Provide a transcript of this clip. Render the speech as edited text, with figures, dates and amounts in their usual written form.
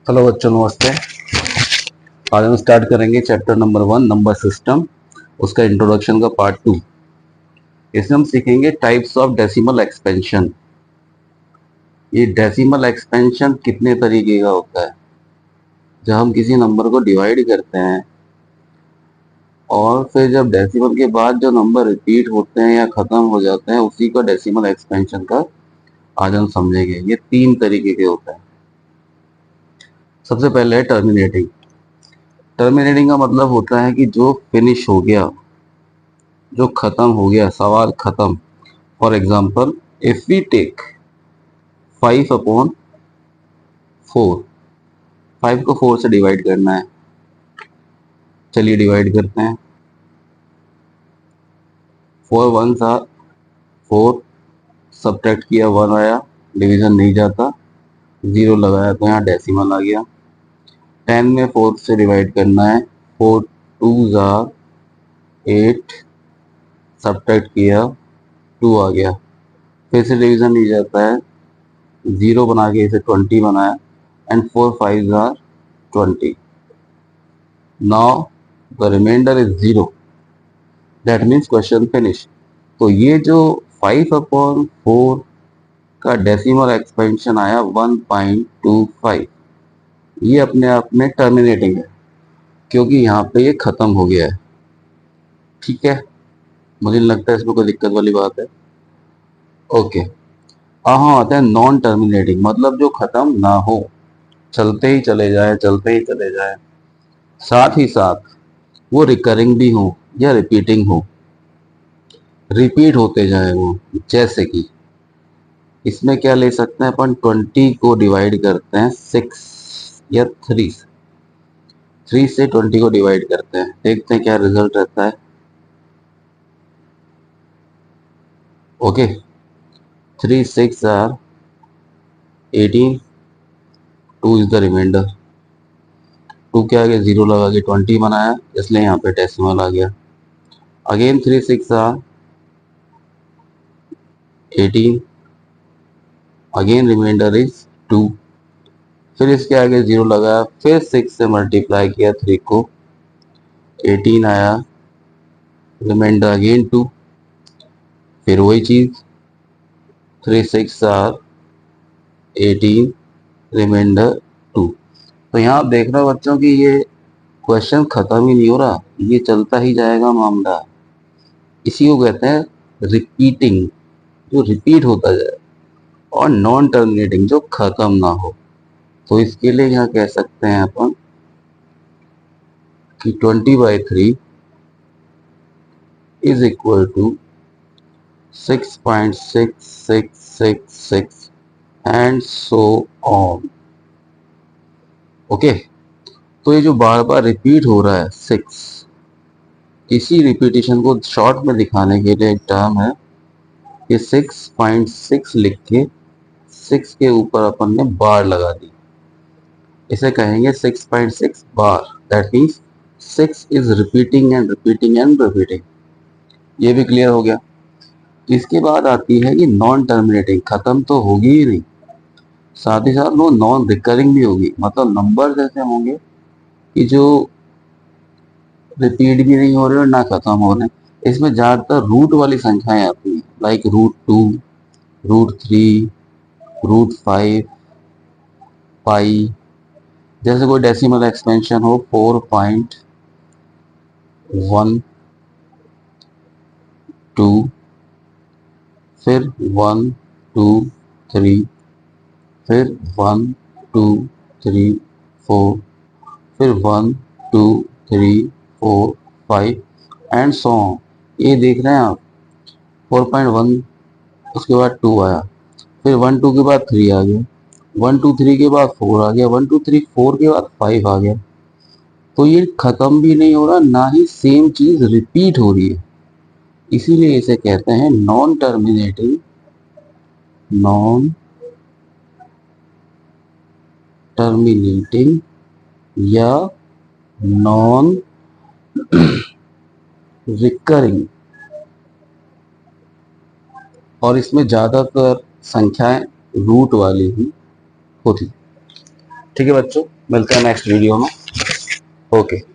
Hello बच्चों, नमस्ते। आज हम स्टार्ट करेंगे चैप्टर नंबर 1 नंबर सिस्टम, उसका इंट्रोडक्शन का पार्ट 2। इसमें हम सीखेंगे टाइप्स ऑफ डेसिमल एक्सपेंशन। ये डेसिमल एक्सपेंशन कितने तरीके का होता है। जब हम किसी नंबर को डिवाइड करते हैं और फिर जब डेसिमल के बाद जो नंबर रिपीट होते हैं या खत्म हो जाते हैं, उसी का डेसिमल एक्सपेंशन का आज हम समझेंगे। ये 3 तरीके के होते हैं। सबसे पहले है टर्मिनेटिंग। टर्मिनेटिंग का मतलब होता है कि जो फिनिश हो गया, जो खत्म हो गया, सवाल खत्म। For example, if we take 5/4, 5 को 4 से डिवाइड करना है। चलिए डिवाइड करते हैं। 4 1 था 4, सब्ट्रैक्ट किया 1 आया, डिवीजन नहीं जाता, 0 लगाया तो यहाँ डेसिमल आ गया। 10 में 4 से डिवाइड करना है। 4 2 8, सब्ट्रैक्ट किया 2 आ गया, फिर से डिवीजन नहीं जाता है, 0 बना के इसे 20 बनाया, and 4 5 20। Now the remainder is 0, that means question finish. तो ये जो 5/4 का डेसिमल एक्सपेंशन आया 1.25, ये अपने आप में टर्मिनेटिंग है, क्योंकि यहाँ पे ये खत्म हो गया है। ठीक है, मुझे नहीं लगता इसमें कोई दिक्कत वाली बात है। ओके, हाँ आते हैं नॉन टर्मिनेटिंग, मतलब जो खत्म ना हो, चलते ही चले जाए, चलते ही चले जाए, साथ ही साथ वो रिकरिंग भी हो या रिपीटिंग हो, रिपीट होते जाए वो। जैसे कि इसमें क्या ले सकते हैं अपन, 20 को डिवाइड करते हैं 6 या 3 से। 3 से 20 को डिवाइड करते हैं, देखते हैं क्या रिजल्ट रहता है। Okay, 3 6 are 18, 2 is the remainder. 2 के आगे 0 लगा के 20 बनाया, इसलिए यहाँ पे डेसिमल आ गया। Again 3 6 are 18, again remainder is 2। फिर इसके आगे 0 लगाया, फिर 6 से मल्टीप्लाई किया 3 को, 18 आया, रिमाइंडर अगेन 2। फिर वही चीज, 3 6 आर 18, रिमाइंडर 2। तो यहाँ आप देख रहे हो बच्चों कि ये क्वेश्चन खत्म ही नहीं हो रहा, ये चलता ही जाएगा मामला। इसी को कहते हैं रिपीटिंग, जो रिपीट होता जाए, और नॉन टर्मिनेटिंग, जो खत्म ना हो। तो इसके लिए यहाँ कह सकते हैं अपन कि 20/3 is equal to 6.6666 and so on. Okay, तो ये जो बार बार रिपीट हो रहा है 6, इसी रिपीटिशन को शॉर्ट में दिखाने के लिए एक टर्म है कि 6.6 लिख के 6 के ऊपर अपन ने बार लगा दी, इसे कहेंगे 6.6 बार। That means 6 is repeating and repeating and repeating. ये भी क्लियर हो गया। इसके बाद आती है कि नॉन टर्मिनेटिंग, खत्म तो होगी ही नहीं, साथ ही साथ वो नॉन रिकरिंग भी होगी। मतलब नंबर ऐसे होंगे कि जो रिपीट भी नहीं हो रहे और ना खत्म हो रहे। इसमें ज्यादातर रूट वाली संख्याएं आती हैं, लाइक √2, √3, √5, पाई। जैसे कोई डेसिमल एक्सपेंशन हो 4.12, फिर 1 2 3, फिर 1 2 3 4, फिर 1 2 3 4 5 एंड सो ऑन। ये देख रहे हैं आप, 4.1, उसके बाद 2 आया, फिर 1 2 के बाद 3 आ गया, 1 2 3 के बाद 4 आ गया, 1 2 3 4 के बाद 5 आ गया। तो ये खत्म भी नहीं हो रहा, ना ही सेम चीज रिपीट हो रही है। इसीलिए इसे कहते हैं नॉन टर्मिनेटिंग, नॉन टर्मिनेटिंग या नॉन रिकरिंग। और इसमें ज्यादातर संख्याएं रूट वाली ही होती। ठीक है बच्चों, मिलते हैं नेक्स्ट वीडियो में। ओके।